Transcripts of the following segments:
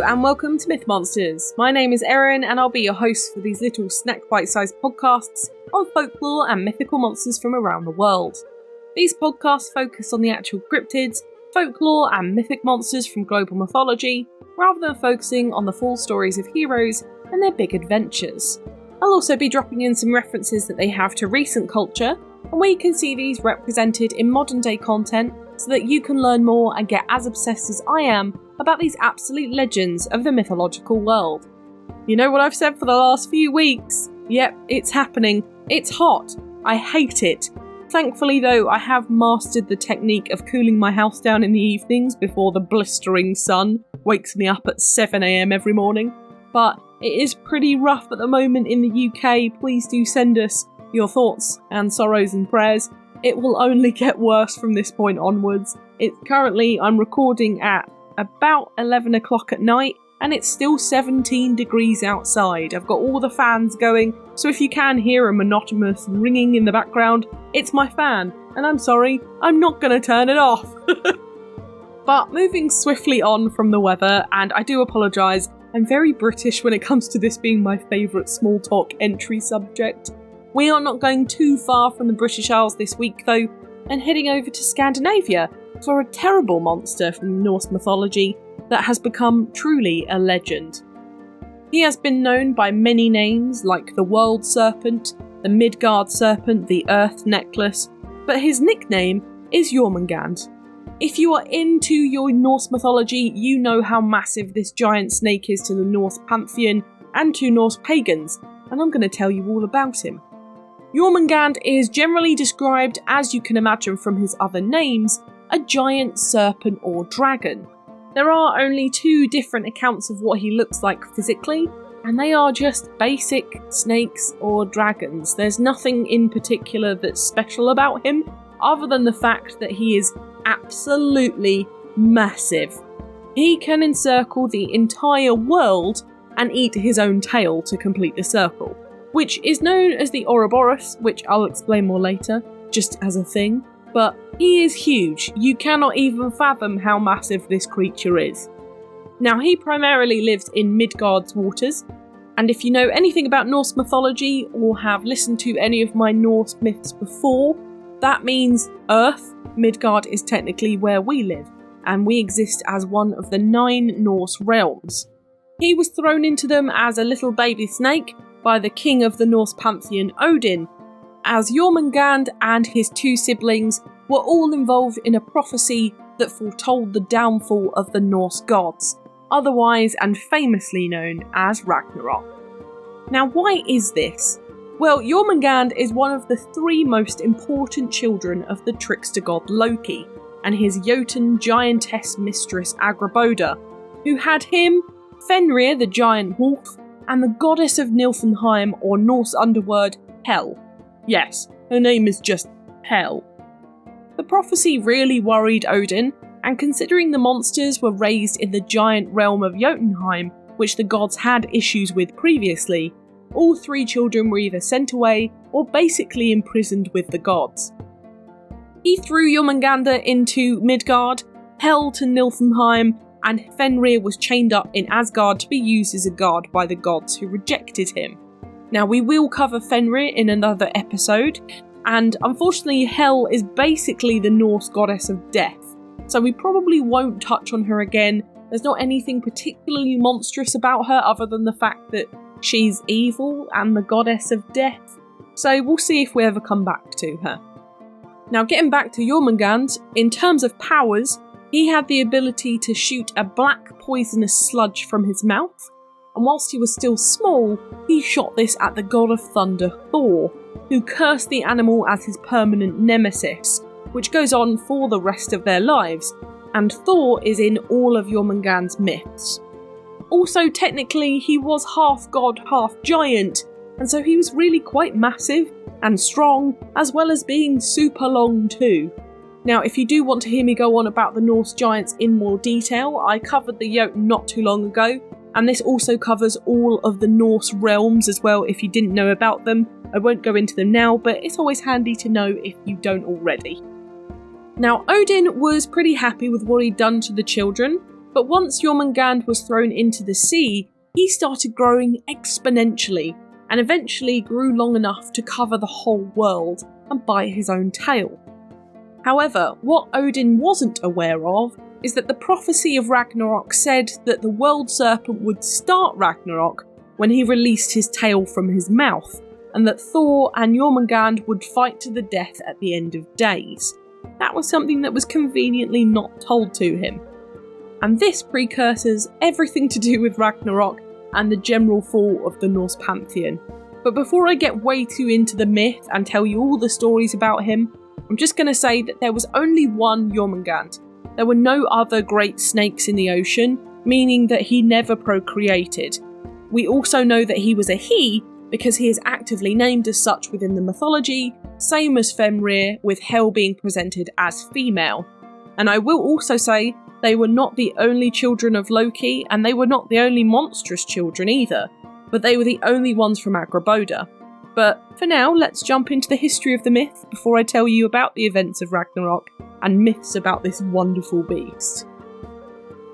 Hello and welcome to Myth Monsters. My name is Erin and I'll be your host for these little snack bite-sized podcasts on folklore and mythical monsters from around the world. These podcasts focus on the actual cryptids, folklore and mythic monsters from global mythology, rather than focusing on the full stories of heroes and their big adventures. I'll also be dropping in some references that they have to recent culture, and where you can see these represented in modern day content so that you can learn more and get as obsessed as I am about these absolute legends of the mythological world. You know what I've said for the last few weeks? Yep, it's happening. It's hot. I hate it. Thankfully though, I have mastered the technique of cooling my house down in the evenings before the blistering sun wakes me up at 7 AM every morning. But it is pretty rough at the moment in the UK. Please do send us your thoughts and sorrows and prayers. It will only get worse from this point onwards. I'm recording at about 11 o'clock at night and it's still 17 degrees outside. I've got all the fans going, so if you can hear a monotonous ringing in the background, it's my fan. And I'm sorry, I'm not going to turn it off. But moving swiftly on from the weather, and I do apologise, I'm very British when it comes to this being my favourite small talk entry subject. We are not going too far from the British Isles this week though, and heading over to Scandinavia for a terrible monster from Norse mythology that has become truly a legend. He has been known by many names like the World Serpent, the Midgard Serpent, the Earth Necklace, but his nickname is Jörmungandr. If you are into your Norse mythology, you know how massive this giant snake is to the Norse pantheon and to Norse pagans, and I'm going to tell you all about him. Jörmungandr is generally described, as you can imagine from his other names, a giant serpent or dragon. There are only two different accounts of what he looks like physically, and they are just basic snakes or dragons. There's nothing in particular that's special about him, other than the fact that he is absolutely massive. He can encircle the entire world and eat his own tail to complete the circle, which is known as the Ouroboros, which I'll explain more later, just as a thing. But he is huge. You cannot even fathom how massive this creature is. Now, he primarily lives in Midgard's waters, and if you know anything about Norse mythology or have listened to any of my Norse myths before, that means Earth, Midgard, is technically where we live, and we exist as one of the 9 Norse realms. He was thrown into them as a little baby snake by the king of the Norse pantheon, Odin, as Jörmungandr and his 2 siblings were all involved in a prophecy that foretold the downfall of the Norse gods, otherwise and famously known as Ragnarok. Now, why is this? Well, Jörmungandr is one of the 3 most important children of the trickster god Loki and his Jotun giantess mistress Agraboda, who had him, Fenrir the giant wolf, and the goddess of Niflheim or Norse underworld Hel. Yes, her name is just Hel. The prophecy really worried Odin, and considering the monsters were raised in the giant realm of Jotunheim, which the gods had issues with previously, all 3 children were either sent away or basically imprisoned with the gods. He threw Jörmungandr into Midgard, Hel to Niflheim, and Fenrir was chained up in Asgard to be used as a guard by the gods who rejected him. Now, we will cover Fenrir in another episode, and unfortunately Hel is basically the Norse goddess of death, so we probably won't touch on her again. There's not anything particularly monstrous about her other than the fact that she's evil and the goddess of death, so we'll see if we ever come back to her. Now, getting back to Jörmungandr, in terms of powers, he had the ability to shoot a black poisonous sludge from his mouth, and whilst he was still small, he shot this at the god of thunder Thor, who cursed the animal as his permanent nemesis, which goes on for the rest of their lives, and Thor is in all of Jörmungandr's myths. Also, technically, he was half god, half giant, and so he was really quite massive and strong, as well as being super long too. Now, if you do want to hear me go on about the Norse giants in more detail, I covered the Jotun not too long ago, and this also covers all of the Norse realms as well if you didn't know about them. I won't go into them now, but it's always handy to know if you don't already. Now, Odin was pretty happy with what he'd done to the children, But once Jörmungandr was thrown into the sea, he started growing exponentially and eventually grew long enough to cover the whole world and bite his own tail. However, what Odin wasn't aware of is that the prophecy of Ragnarok said that the world serpent would start Ragnarok when he released his tail from his mouth, and that Thor and Jörmungandr would fight to the death at the end of days. That was something that was conveniently not told to him. And this precursors everything to do with Ragnarok and the general fall of the Norse pantheon. But before I get way too into the myth and tell you all the stories about him, I'm just going to say that there was only one Jörmungandr. There were no other great snakes in the ocean, meaning that he never procreated. We also know that he was a he because he is actively named as such within the mythology, same as Fenrir, with Hel being presented as female. And I will also say they were not the only children of Loki, and they were not the only monstrous children either, but they were the only ones from Agraboda. But for now, let's jump into the history of the myth before I tell you about the events of Ragnarok and myths about this wonderful beast.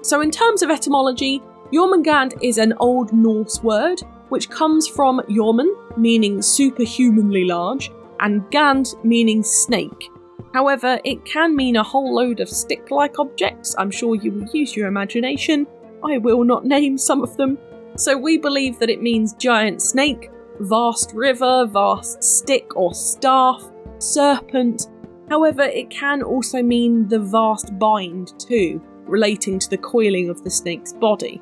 So in terms of etymology, Jörmungandr is an Old Norse word which comes from Jörmun, meaning superhumanly large, and Gand, meaning snake. However, it can mean a whole load of stick-like objects. I'm sure you will use your imagination. I will not name some of them. So we believe that it means giant snake, vast river, vast stick or staff, serpent. However, it can also mean the vast bind too, relating to the coiling of the snake's body.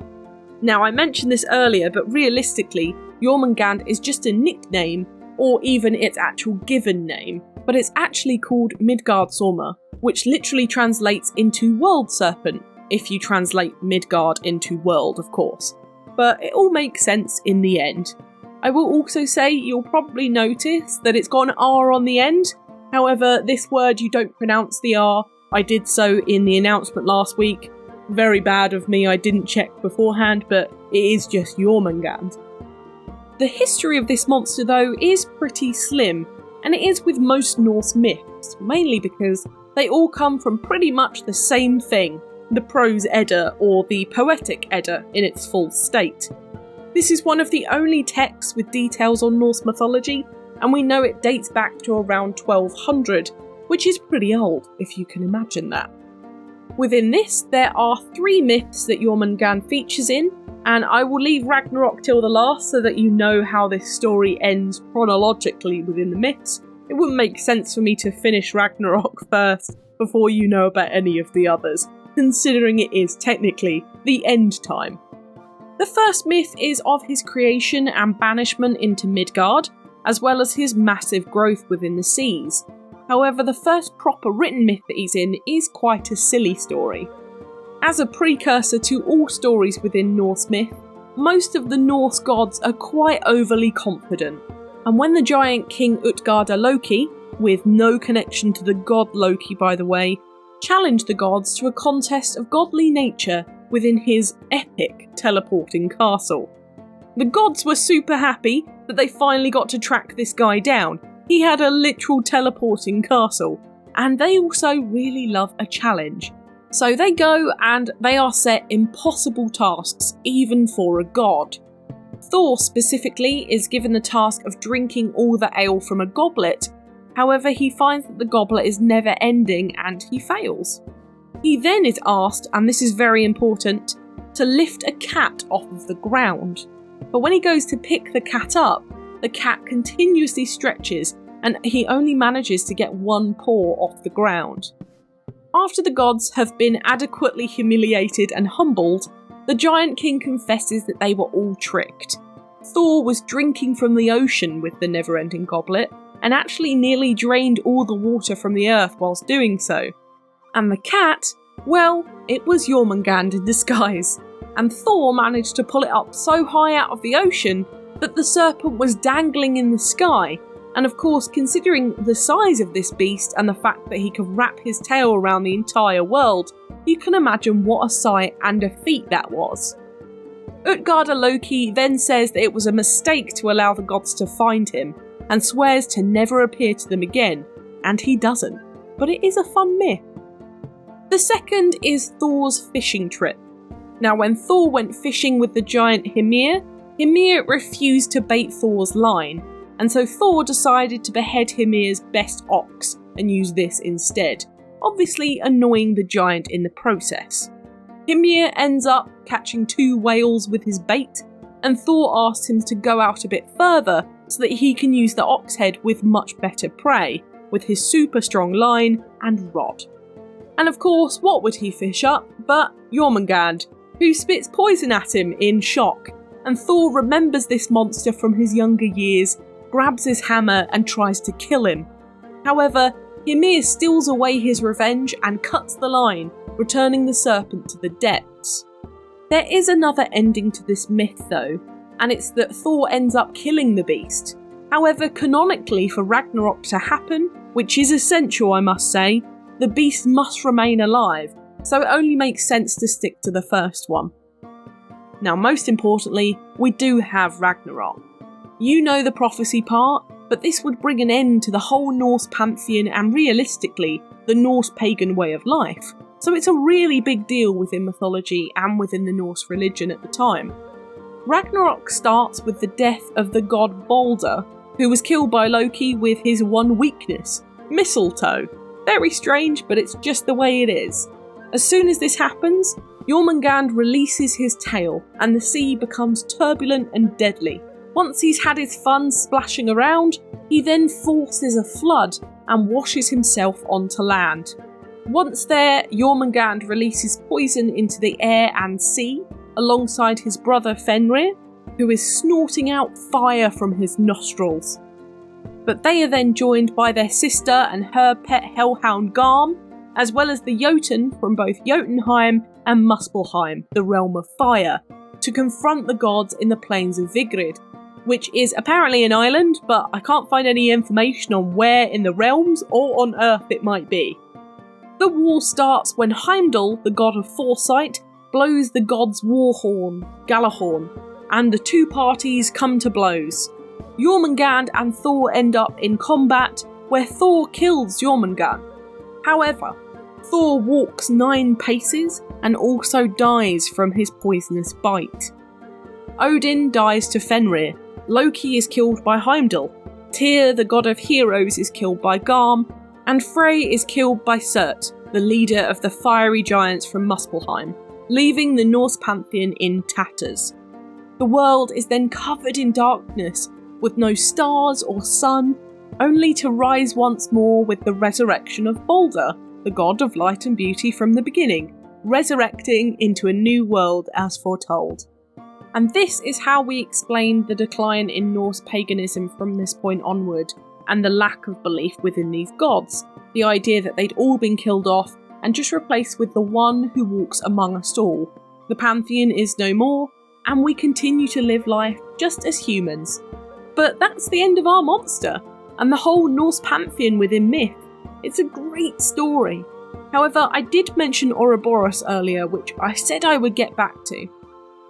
Now, I mentioned this earlier, but realistically, Jörmungandr is just a nickname, or even its actual given name, but it's actually called Midgardsormr, which literally translates into world serpent, if you translate Midgard into world, of course. But it all makes sense in the end. I will also say you'll probably notice that it's got an R on the end. However, this word you don't pronounce the R. I did so in the announcement last week. Very bad of me, I didn't check beforehand, but it is just Jörmungandr. The history of this monster though is pretty slim, and it is with most Norse myths, mainly because they all come from pretty much the same thing, the prose Edda or the poetic Edda in its full state. This is one of the only texts with details on Norse mythology, and we know it dates back to around 1200, which is pretty old, if you can imagine that. Within this, there are 3 myths that Jörmungandr features in, and I will leave Ragnarok till the last so that you know how this story ends chronologically within the myths. It wouldn't make sense for me to finish Ragnarok first before you know about any of the others, considering it is technically the end time. The first myth is of his creation and banishment into Midgard, as well as his massive growth within the seas. However, the first proper written myth that he's in is quite a silly story. As a precursor to all stories within Norse myth, most of the Norse gods are quite overly confident, and when the giant king Utgardr Loki, with no connection to the god Loki by the way, challenged the gods to a contest of godly nature within his epic teleporting castle. The gods were super happy that they finally got to track this guy down. He had a literal teleporting castle, and they also really love a challenge. So they go and they are set impossible tasks, even for a god. Thor specifically is given the task of drinking all the ale from a goblet. However, he finds that the goblet is never ending and he fails. He then is asked, and this is very important, to lift a cat off of the ground. But when he goes to pick the cat up, the cat continuously stretches and he only manages to get one paw off the ground. After the gods have been adequately humiliated and humbled, the Giant King confesses that they were all tricked. Thor was drinking from the ocean with the never-ending goblet, and actually nearly drained all the water from the earth whilst doing so. And the cat, well, it was Jörmungandr in disguise, and Thor managed to pull it up so high out of the ocean that the serpent was dangling in the sky. And of course, considering the size of this beast and the fact that he could wrap his tail around the entire world, you can imagine what a sight and a feat that was. Utgardr Loki then says that it was a mistake to allow the gods to find him, and swears to never appear to them again, and he doesn't, but it is a fun myth. The second is Thor's fishing trip. Now, when Thor went fishing with the giant Hymir, Hymir refused to bait Thor's line, and so Thor decided to behead Hymir's best ox and use this instead, obviously annoying the giant in the process. Hymir ends up catching 2 whales with his bait, and Thor asks him to go out a bit further so that he can use the ox head with much better prey, with his super strong line and rod. And of course, what would he fish up but Jörmungandr, who spits poison at him in shock, and Thor remembers this monster from his younger years, grabs his hammer and tries to kill him. However, Hymir steals away his revenge and cuts the line, returning the serpent to the depths. There is another ending to this myth though, and it's that Thor ends up killing the beast. However, canonically for Ragnarok to happen, which is essential I must say, the beast must remain alive, so it only makes sense to stick to the first one. Now, most importantly, we do have Ragnarok. You know the prophecy part, but this would bring an end to the whole Norse pantheon and realistically, the Norse pagan way of life. So it's a really big deal within mythology and within the Norse religion at the time. Ragnarok starts with the death of the god Balder, who was killed by Loki with his one weakness, mistletoe. Very strange, but it's just the way it is. As soon as this happens, Jörmungandr releases his tail, and the sea becomes turbulent and deadly. Once he's had his fun splashing around, he then forces a flood and washes himself onto land. Once there, Jörmungandr releases poison into the air and sea, alongside his brother Fenrir, who is snorting out fire from his nostrils. But they are then joined by their sister and her pet hellhound Garm, as well as the Jotun from both Jotunheim and Muspelheim, the realm of fire, to confront the gods in the plains of Vigrid, which is apparently an island, but I can't find any information on where in the realms or on Earth it might be. The war starts when Heimdall, the god of foresight, blows the god's war horn, Galahorn, and the 2 parties come to blows. Jörmungandr and Thor end up in combat, where Thor kills Jörmungandr. However, Thor walks 9 paces and also dies from his poisonous bite. Odin dies to Fenrir, Loki is killed by Heimdall, Tyr, the god of heroes, is killed by Garm, and Frey is killed by Surt, the leader of the fiery giants from Muspelheim, leaving the Norse pantheon in tatters. The world is then covered in darkness, with no stars or sun, only to rise once more with the resurrection of Balder, the god of light and beauty from the beginning, resurrecting into a new world as foretold. And this is how we explain the decline in Norse paganism from this point onward, and the lack of belief within these gods, the idea that they'd all been killed off and just replaced with the one who walks among us all. The pantheon is no more, and we continue to live life just as humans. But that's the end of our monster, and the whole Norse pantheon within myth. It's a great story. However, I did mention Ouroboros earlier, which I said I would get back to.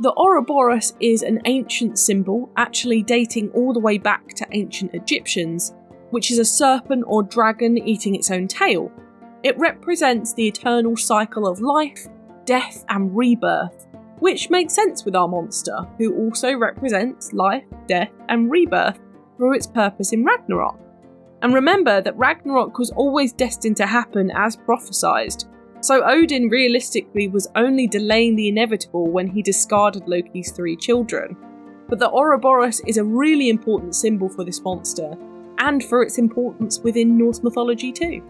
The Ouroboros is an ancient symbol, actually dating all the way back to ancient Egyptians, which is a serpent or dragon eating its own tail. It represents the eternal cycle of life, death and rebirth, which makes sense with our monster, who also represents life, death and rebirth through its purpose in Ragnarok. And remember that Ragnarok was always destined to happen as prophesized, so Odin realistically was only delaying the inevitable when he discarded Loki's 3 children. But the Ouroboros is a really important symbol for this monster, and for its importance within Norse mythology too.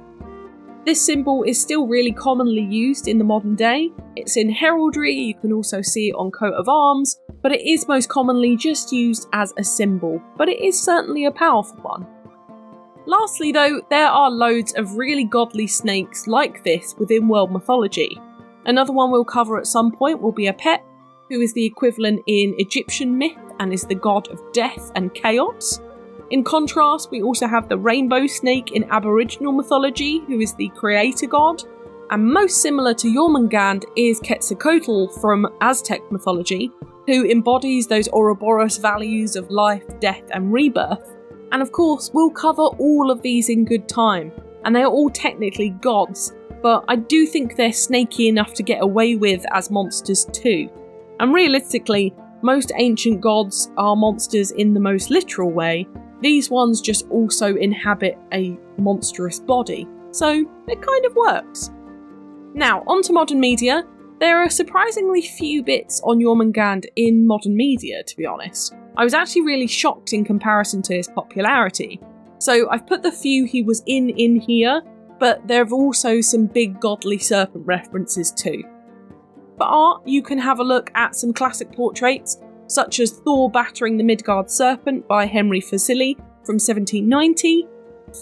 This symbol is still really commonly used in the modern day. It's in heraldry, you can also see it on coat of arms, but it is most commonly just used as a symbol, but it is certainly a powerful one. Lastly though, there are loads of really godly snakes like this within world mythology. Another one we'll cover at some point will be Apep, who is the equivalent in Egyptian myth and is the god of death and chaos. In contrast, we also have the rainbow snake in Aboriginal mythology, who is the creator god. And most similar to Jörmungandr is Quetzalcoatl from Aztec mythology, who embodies those Ouroboros values of life, death and rebirth. And of course, we'll cover all of these in good time, and they are all technically gods, but I do think they're snaky enough to get away with as monsters too. And realistically, most ancient gods are monsters in the most literal way. These ones just also inhabit a monstrous body, so it kind of works. Now, onto modern media. There are surprisingly few bits on Jörmungandr in modern media, to be honest. I was actually really shocked in comparison to his popularity. So I've put the few he was in here, but there are also some big godly serpent references too. For art, you can have a look at some classic portraits, such as Thor battering the Midgard serpent by Henry Fuseli from 1790,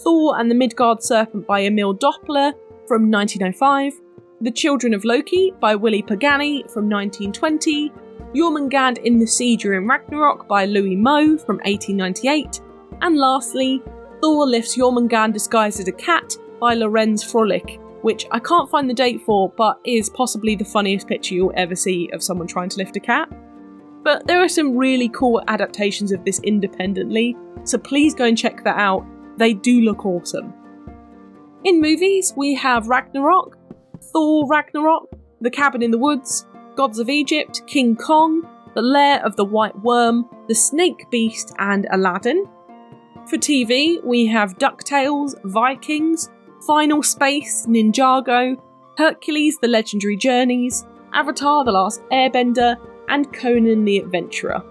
Thor and the Midgard serpent by Emil Doppler from 1905, The Children of Loki by Willy Pagani from 1920, Jörmungandr in the Sea during Ragnarok by Louis Moe from 1898, and lastly, Thor lifts Jörmungandr disguised as a cat by Lorenz Frölich, which I can't find the date for, but is possibly the funniest picture you'll ever see of someone trying to lift a cat. But there are some really cool adaptations of this independently, so please go and check that out. They do look awesome. In movies, we have Ragnarok, Thor Ragnarok, The Cabin in the Woods, Gods of Egypt, King Kong, The Lair of the White Worm, The Snake Beast, and Aladdin. For TV, we have DuckTales, Vikings, Final Space, Ninjago, Hercules The Legendary Journeys, Avatar The Last Airbender, and Conan the Adventurer.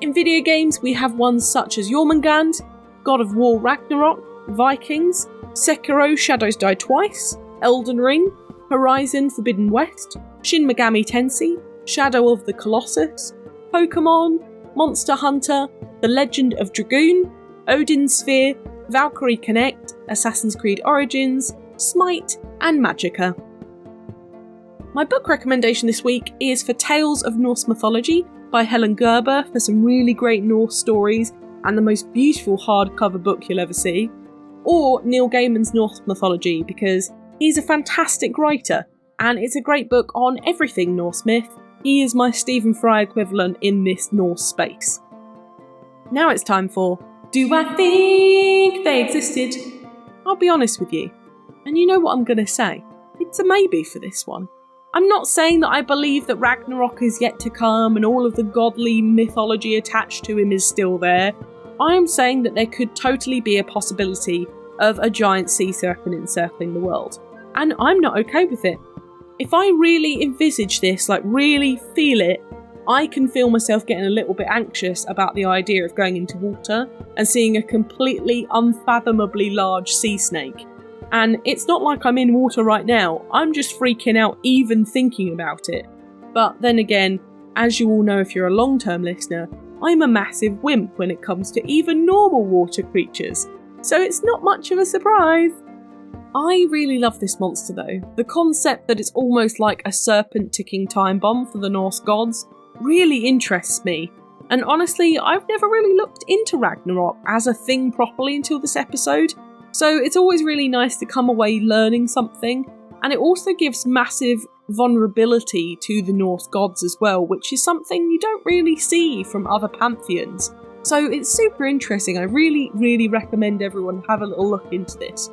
In video games, we have ones such as Jörmungandr, God of War Ragnarok, Vikings, Sekiro Shadows Die Twice, Elden Ring, Horizon Forbidden West, Shin Megami Tensei, Shadow of the Colossus, Pokemon, Monster Hunter, The Legend of Dragoon, Odin's Sphere, Valkyrie Connect, Assassin's Creed Origins, Smite, and Magicka. My book recommendation this week is for Tales of Norse Mythology by Helen Gerber for some really great Norse stories and the most beautiful hardcover book you'll ever see, or Neil Gaiman's Norse Mythology because he's a fantastic writer and it's a great book on everything Norse myth. He is my Stephen Fry equivalent in this Norse space. Now it's time for Do I Think They Existed? I'll be honest with you, and you know what I'm going to say. It's a maybe for this one. I'm not saying that I believe that Ragnarok is yet to come and all of the godly mythology attached to him is still there. I am saying that there could totally be a possibility of a giant sea serpent encircling the world, and I'm not okay with it. If I really envisage this, really feel it, I can feel myself getting a little bit anxious about the idea of going into water and seeing a completely unfathomably large sea snake. And it's not like I'm in water right now, I'm just freaking out even thinking about it. But then again, as you all know if you're a long-term listener, I'm a massive wimp when it comes to even normal water creatures, so it's not much of a surprise. I really love this monster though. The concept that it's almost like a serpent ticking time bomb for the Norse gods really interests me. And honestly, I've never really looked into Ragnarok as a thing properly until this episode, so it's always really nice to come away learning something, and it also gives massive vulnerability to the Norse gods as well, which is something you don't really see from other pantheons. So it's super interesting. I really recommend everyone have a little look into this.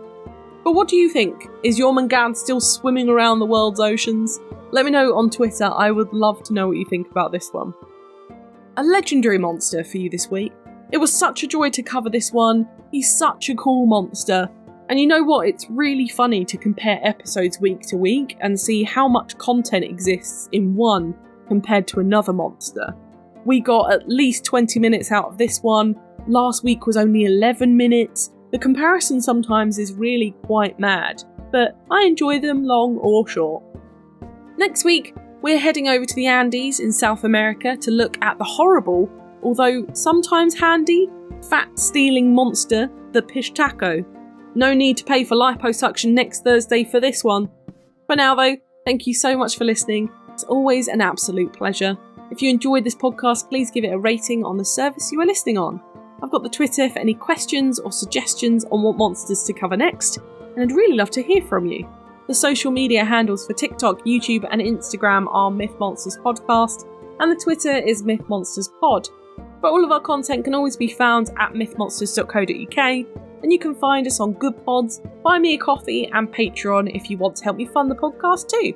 But what do you think? Is Jörmungandr still swimming around the world's oceans? Let me know on Twitter, I would love to know what you think about this one. A legendary monster for you this week. It was such a joy to cover this one. He's such a cool monster. And you know what? It's really funny to compare episodes week to week and see how much content exists in one compared to another monster. We got at least 20 minutes out of this one. Last week was only 11 minutes. The comparison sometimes is really quite mad, but I enjoy them long or short. Next week, we're heading over to the Andes in South America to look at the horrible, although sometimes handy, fat-stealing monster, the Pishtaco. No need to pay for liposuction next Thursday for this one. For now though, thank you so much for listening. It's always an absolute pleasure. If you enjoyed this podcast, please give it a rating on the service you are listening on. I've got the Twitter for any questions or suggestions on what monsters to cover next, and I'd really love to hear from you. The social media handles for TikTok, YouTube and Instagram are Myth Monsters Podcast, and the Twitter is Myth Monsters Pod. But all of our content can always be found at mythmonsters.co.uk, and you can find us on Good Pods, Buy Me a Coffee and Patreon if you want to help me fund the podcast too.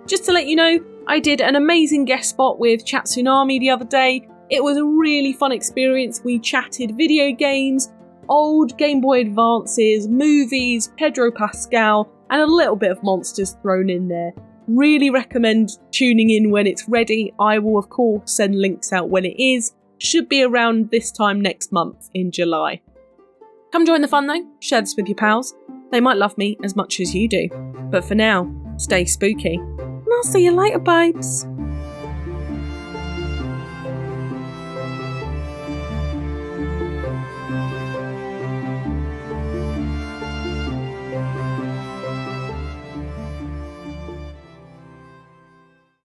Just to let you know, I did an amazing guest spot with Chat Tsunami the other day. It was a really fun experience. We chatted video games, old Game Boy Advances, movies, Pedro Pascal, and a little bit of monsters thrown in there. Really recommend tuning in when it's ready. I will of course send links out when it is. Should be around this time next month in July. Come join the fun though, share this with your pals. They might love me as much as you do. But for now, stay spooky. And I'll see you later, babes.